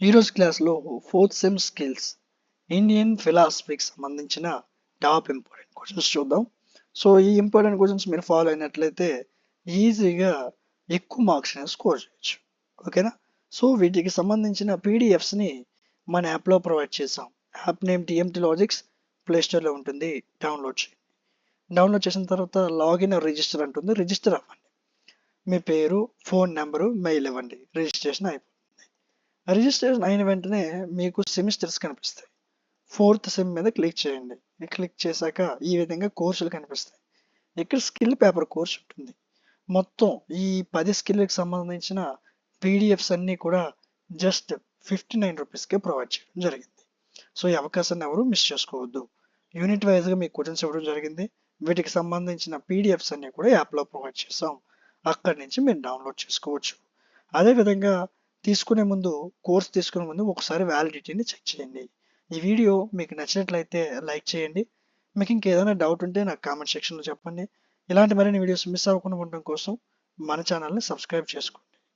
ఈరోజు క్లాస్లో fourth sem skills Indian ఫిలాసఫీకి సంబంధించిన టాప్ ఇంపార్టెంట్ క్వశ్చన్స్ చూద్దాం. సో ఈ ఇంపార్టెంట్ క్వశ్చన్స్ మీరు ఫాలో అయినట్లయితే ఈజీగా ఎక్కువ మార్క్స్ అనేది స్కోర్ చేయొచ్చు. ఓకేనా? సో వీటికి సంబంధించిన పీడిఎఫ్స్ని మన యాప్లో ప్రొవైడ్ చేసాం. యాప్ నేమ్ టీఎంటీ లాజిక్స్, ప్లేస్టోర్లో ఉంటుంది. డౌన్లోడ్ చేయండి. డౌన్లోడ్ చేసిన తర్వాత లాగిన్ రిజిస్టర్ అంటుంది, రిజిస్టర్ అవ్వండి. మీ పేరు, ఫోన్ నెంబరు, మెయిల్ ఇవ్వండి. రిజిస్ట్రేషన్ అయిపోతుంది. రిజిస్ట్రేషన్ అయిన వెంటనే మీకు సెమిస్టర్స్ కనిపిస్తాయి. ఫోర్త్ సెమ్ మీద క్లిక్ చేయండి. క్లిక్ చేశాక ఈ విధంగా కోర్సులు కనిపిస్తాయి. ఇక్కడ స్కిల్ పేపర్ కోర్స్ ఉంటుంది. మొత్తం ఈ 10 స్కిల్కి సంబంధించిన పీడిఎఫ్స్ అన్నీ కూడా జస్ట్ 59 రూపీస్కే ప్రొవైడ్ చేయడం జరిగింది. సో ఈ అవకాశాన్ని ఎవరు మిస్ చేసుకోవద్దు. యూనిట్ వైజ్గా మీకు క్వశ్చన్స్ ఇవ్వడం జరిగింది. వీటికి సంబంధించిన పీడిఎఫ్స్ అన్నీ కూడా యాప్లో ప్రొవైడ్ చేస్తాం. అక్కడి నుంచి మీరు డౌన్లోడ్ చేసుకోవచ్చు. అదేవిధంగా కోర్స్ తీసుకునే ముందు ఒకసారి వ్యాలిడిటీని చెక్ చేయండి. ఈ వీడియో మీకు నచ్చినట్లయితే లైక్ చేయండి. మీకు ఇంకేదైనా డౌట్ ఉంటే నాకు కామెంట్ సెక్షన్లో చెప్పండి. ఇలాంటి మరిన్ని వీడియోస్ మిస్ అవ్వకుండా ఉండడం కోసం మన ఛానల్ని సబ్స్క్రైబ్ చేసుకోండి.